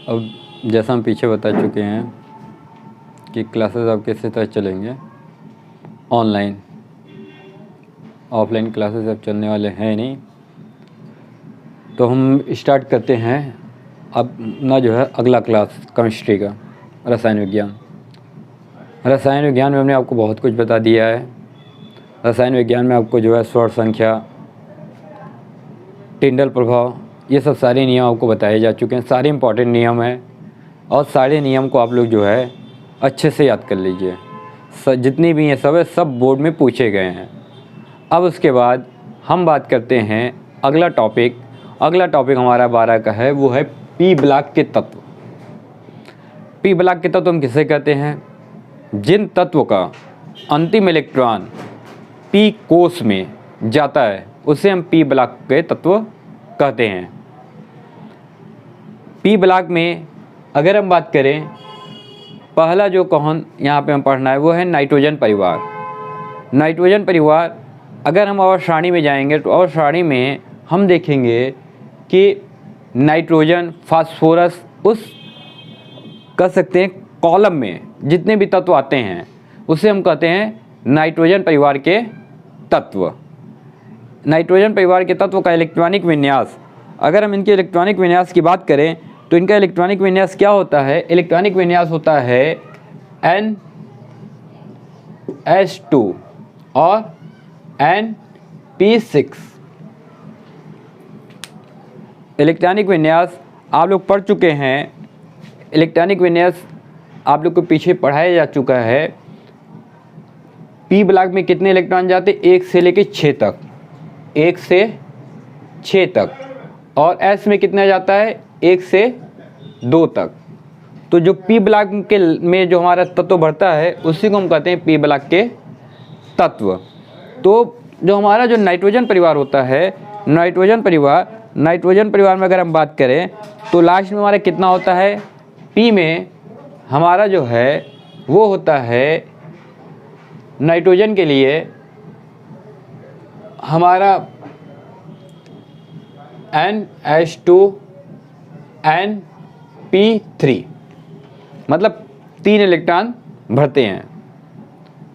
अब जैसा हम पीछे बता चुके हैं कि क्लासेस अब किस तरह चलेंगे, ऑनलाइन। ऑफलाइन क्लासेस अब चलने वाले हैं नहीं। तो हम स्टार्ट करते हैं अब ना जो है अगला क्लास केमिस्ट्री का, रसायन विज्ञान। रसायन विज्ञान में हमने आपको बहुत कुछ बता दिया है। रसायन विज्ञान में आपको जो है स्वर्ण संख्या, टिंडल प्रभाव, ये सब सारे नियम आपको बताए जा चुके हैं। सारे इंपॉर्टेंट नियम हैं और सारे नियम को आप लोग जो है अच्छे से याद कर लीजिए। जितनी भी हैं सब बोर्ड में पूछे गए हैं। अब उसके बाद हम बात करते हैं अगला टॉपिक हमारा 12 का है, वो है पी ब्लॉक के तत्व। पी ब्लॉक के तत्व हम किसे कहते हैं? जिन तत्व का अंतिम इलेक्ट्रॉन पी कोष में जाता है उसे हम पी ब्लॉक के तत्व कहते हैं। पी ब्लॉक में अगर हम बात करें, पहला जो कौन यहाँ पे हम पढ़ना है वो है नाइट्रोजन परिवार। नाइट्रोजन परिवार अगर हम अवर सारणी में जाएंगे तो अवर सारणी में हम देखेंगे कि नाइट्रोजन, फास्फोरस, उस कह सकते हैं कॉलम में जितने भी तत्व आते हैं उसे हम कहते हैं नाइट्रोजन परिवार के तत्व। नाइट्रोजन परिवार के तत्व का इलेक्ट्रॉनिक विन्यास, अगर हम इनके इलेक्ट्रॉनिक विन्यास की बात करें तो इनका इलेक्ट्रॉनिक विन्यास क्या होता है? इलेक्ट्रॉनिक विन्यास होता है NH2 और NP6। इलेक्ट्रॉनिक विन्यास आप लोग पढ़ चुके हैं। इलेक्ट्रॉनिक विन्यास आप लोग को पीछे पढ़ाया जा चुका है। पी ब्लॉक में कितने इलेक्ट्रॉन जाते? 1 से लेकर 6 तक, 1 से 6 तक। और एस में कितना जाता है? 1 से 2 तक। तो जो पी ब्लॉक के में जो हमारा तत्व बढ़ता है उसी को हम कहते हैं पी ब्लॉक के तत्व। तो जो हमारा जो नाइट्रोजन परिवार होता है, नाइट्रोजन परिवार में अगर हम बात करें तो लास्ट में हमारा कितना होता है? पी में हमारा जो है वो होता है नाइट्रोजन के लिए हमारा NH2 NP3, मतलब 3 इलेक्ट्रॉन भरते हैं।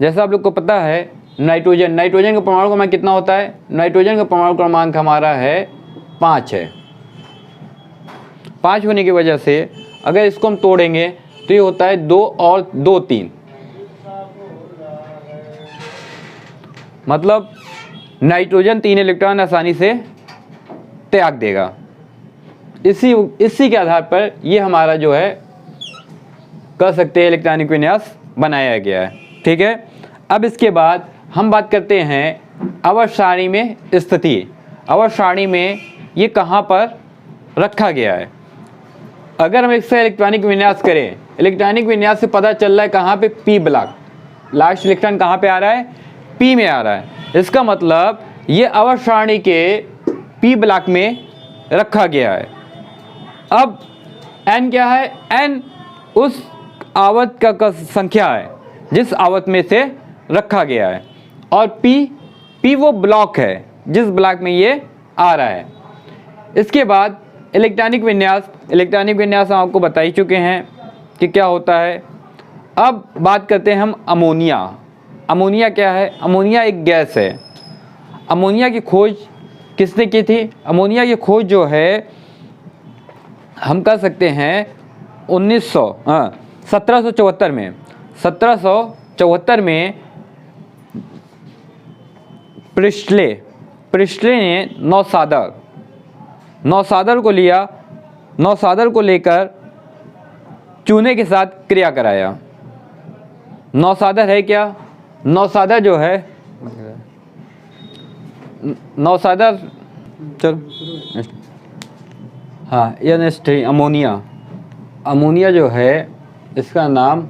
जैसा आप लोग को पता है नाइट्रोजन का परमाणु क्रमांक कितना होता है? नाइट्रोजन का परमाणु क्रमांक हमारा है 5 है। 5 होने की वजह से अगर इसको हम तोड़ेंगे तो ये होता है 2 और 2 3, मतलब नाइट्रोजन 3 इलेक्ट्रॉन आसानी से त्याग देगा। इसी के आधार पर ये हमारा जो है कह सकते हैं इलेक्ट्रॉनिक विन्यास बनाया गया है। ठीक है। अब इसके बाद हम बात करते हैं आवर्त सारणी में स्थिति। आवर्त सारणी में ये कहाँ पर रखा गया है? अगर हम इससे इलेक्ट्रॉनिक विन्यास करें, इलेक्ट्रॉनिक विन्यास से पता चल रहा है कहाँ पे पी ब्लॉक, लास्ट इलेक्ट्रॉन कहाँ पे आ रहा है? पी में आ रहा है। इसका मतलब ये आवर्त सारणी के पी ब्लॉक में रखा गया है। अब n क्या है? n उस आवर्त का संख्या है जिस आवर्त में से रखा गया है, और p वो ब्लॉक है जिस ब्लॉक में ये आ रहा है। इसके बाद इलेक्ट्रॉनिक विन्यास हम आपको बता ही चुके हैं कि क्या होता है। अब बात करते हैं हम अमोनिया। अमोनिया क्या है? अमोनिया एक गैस है। अमोनिया की खोज किसने की थी? अमोनिया की खोज जो है हम कह सकते हैं 1774 में। 1774 में प्रिस्टले ने नौसादर को लिया। नौसादर को लेकर चूने के साथ क्रिया कराया। नौसादर है क्या? नौसादर जो है नौसादर चलो हाँ, ये नेक्स्ट है अमोनिया। अमोनिया जो है इसका नाम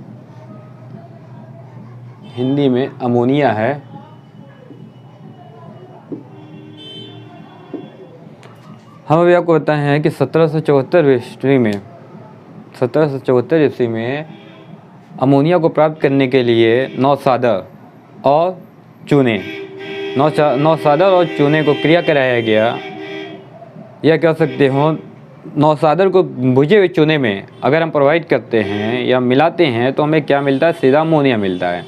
हिंदी में अमोनिया है। हम अभी आपको बताए हैं कि 1774 ईस्वी में अमोनिया को प्राप्त करने के लिए नौसादर और चूने को क्रिया कराया गया, या कह सकते हो नौसादर को भुजे हुए चूने में अगर हम प्रोवाइड करते हैं या मिलाते हैं तो हमें क्या मिलता है, सीधा अमोनिया मिलता है।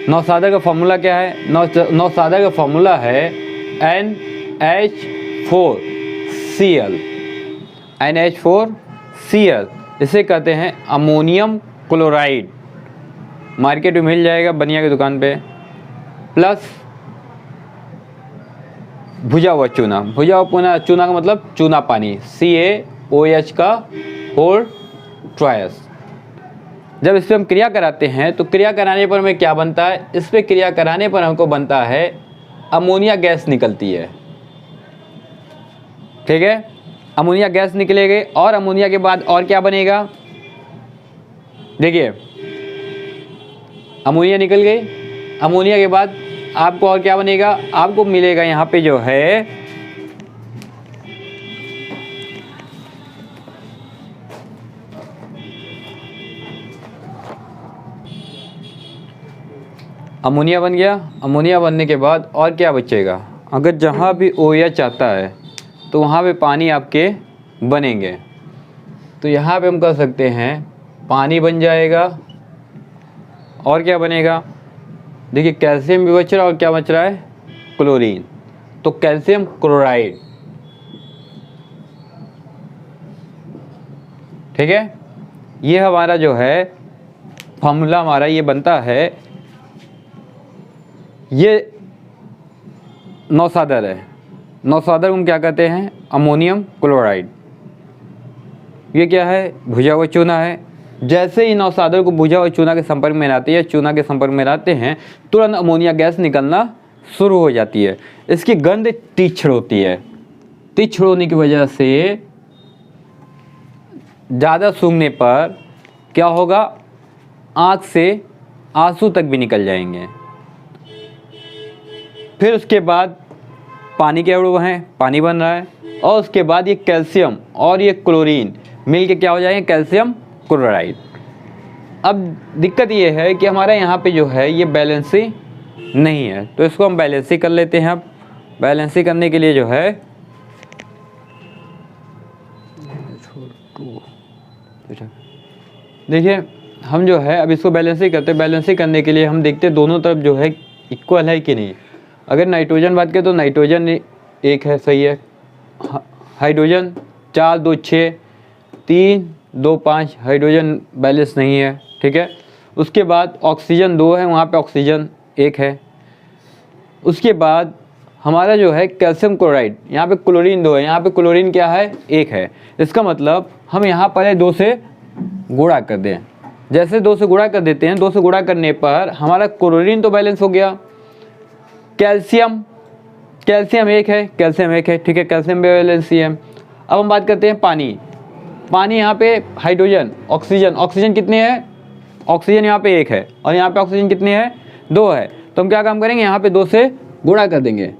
नौसादर का फॉर्मूला क्या है, नौसादर का फॉर्मूला है NH4Cl। NH4Cl इसे कहते हैं अमोनियम क्लोराइड, मार्केट में मिल जाएगा बनिया की दुकान पे। प्लस भुजा हुआ चूना, भुजा हुआ चूना का मतलब चूना पानी, CaOH का होल ट्रायस। जब इस पर हम क्रिया कराते हैं तो क्रिया कराने पर हमें क्या बनता है, इस पर क्रिया कराने पर हमको बनता है अमोनिया गैस निकलती है। ठीक है, अमोनिया गैस निकलेगी और अमोनिया के बाद और क्या बनेगा, देखिए अमोनिया निकल गई, अमोनिया के बाद आपको और क्या बनेगा, आपको मिलेगा यहाँ पे जो है अमोनिया बन गया। अमोनिया बनने के बाद और क्या बचेगा, अगर जहाँ भी OH आता है तो वहाँ पे पानी आपके बनेंगे। तो यहाँ पे हम कर सकते हैं पानी बन जाएगा और क्या बनेगा, देखिए कैल्शियम भी बच रहा है और क्या बच रहा है, क्लोरीन। तो कैल्शियम क्लोराइड। ठीक है, ये हमारा जो है फॉर्मूला हमारा ये बनता है, ये नौसादर है। नौसादर को हम क्या कहते हैं, अमोनियम क्लोराइड। ये क्या है, भुजा हुआ चूना है। जैसे ही नौसादर को भुजा हुआ चूना के संपर्क में लाते हैं, चूना के संपर्क में लाते हैं, तुरंत अमोनिया गैस निकलना शुरू हो जाती है। इसकी गंध तीक्ष्ण होती है। तीक्ष्ण होने की वजह से ज़्यादा सूंघने पर क्या होगा, आँख से आंसू तक भी निकल जाएंगे। फिर उसके बाद पानी के अणु हैं, पानी बन रहा है, और उसके बाद ये कैल्शियम और ये क्लोरीन मिल के क्या हो जाएंगे, कैल्शियम क्लोराइड। अब दिक्कत ये है कि हमारा यहाँ पे जो है ये बैलेंसी नहीं है, तो इसको हम बैलेंसी कर लेते हैं। अब बैलेंसी करने के लिए जो है देखिए हम जो है अब इसको बैलेंसी करते हैं। बैलेंसी करने के लिए हम देखते हैं दोनों तरफ जो है इक्वल है कि नहीं। अगर नाइट्रोजन बात करें तो नाइट्रोजन 1 है, सही है। हाइड्रोजन 4 2 6 3 2 5 हाइड्रोजन बैलेंस नहीं है। ठीक है, उसके बाद ऑक्सीजन 2 है, वहाँ पे ऑक्सीजन 1 है। उसके बाद हमारा जो है कैल्शियम क्लोराइड, यहाँ पे क्लोरीन 2 है, यहाँ पे क्लोरीन क्या है, 1 है। इसका मतलब हम यहाँ पर 2 से गुणा कर दें। जैसे 2 से गुणा कर देते हैं, 2 से गुणा करने पर हमारा क्लोरीन तो बैलेंस हो गया। कैल्शियम 1 है, कैल्शियम 1 है। ठीक है, कैल्शियम बैलेंस ही है। अब हम बात करते हैं पानी। पानी यहाँ पे हाइड्रोजन, ऑक्सीजन कितने हैं, ऑक्सीजन यहाँ पे 1 है और यहाँ पे ऑक्सीजन कितने हैं, 2 है। तो हम क्या काम करेंगे, यहाँ पे 2 से गुणा कर देंगे।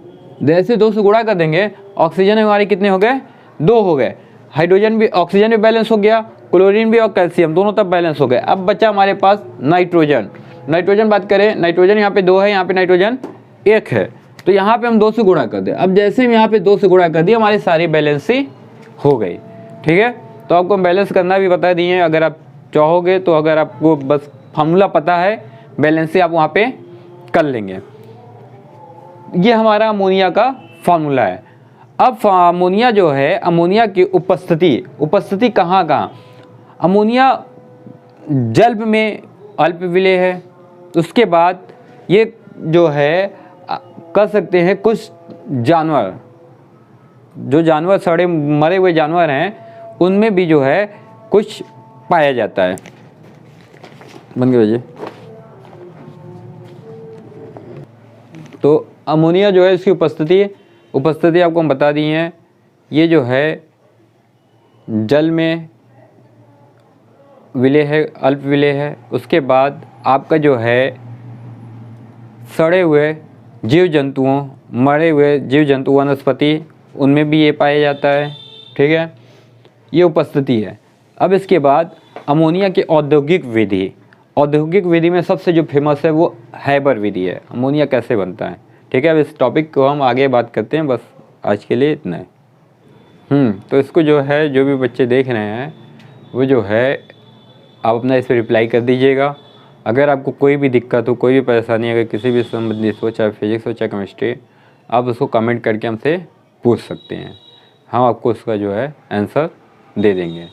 जैसे 2 से गुणा कर देंगे, ऑक्सीजन हमारे कितने हो गए, 2 हो गए। हाइड्रोजन भी, ऑक्सीजन भी बैलेंस हो गया, क्लोरीन भी और कैल्शियम दोनों तब बैलेंस हो गए। अब बचा हमारे पास नाइट्रोजन बात करें, नाइट्रोजन यहाँ पे 2 है, यहाँ पे नाइट्रोजन 1 है। तो यहाँ पे हम 2 से गुणा कर दें। अब जैसे हम यहाँ पे 2 से गुणा कर दिए, हमारी सारी बैलेंसी हो गई। ठीक है, तो आपको हम बैलेंस करना भी बता दिए। अगर आप चाहोगे तो अगर आपको बस फॉर्मूला पता है, बैलेंसी आप वहाँ पे कर लेंगे। ये हमारा अमोनिया का फॉर्मूला है। अब अमोनिया जो है, अमोनिया की उपस्थिति कहाँ, अमोनिया जल में अल्प विलेय है। उसके बाद ये जो है कर सकते हैं कुछ जानवर, जो जानवर सड़े मरे हुए जानवर हैं उनमें भी जो है कुछ पाया जाता है। बन गया जी। तो अमोनिया जो है इसकी उपस्थिति आपको हम बता दी है। ये जो है जल में विलेय है, अल्प विलेय है। उसके बाद आपका जो है सड़े हुए जीव जंतुओं, मरे हुए जीव जंतु वनस्पति, उनमें भी ये पाया जाता है। ठीक है, ये उपस्थिति है। अब इसके बाद अमोनिया की औद्योगिक विधि में सबसे जो फेमस है वो हैबर विधि है। अमोनिया कैसे बनता है। ठीक है, अब इस टॉपिक को हम आगे बात करते हैं। बस आज के लिए इतना है। तो इसको जो है, जो भी बच्चे देख रहे हैं वो जो है आप अपना इस पर रिप्लाई कर दीजिएगा। अगर आपको कोई भी दिक्कत हो, कोई भी परेशानी, अगर किसी भी संबंधित हो, चाहे फिजिक्स हो चाहे केमिस्ट्री, आप उसको कमेंट करके हमसे पूछ सकते हैं, हम आपको उसका जो है आंसर दे देंगे।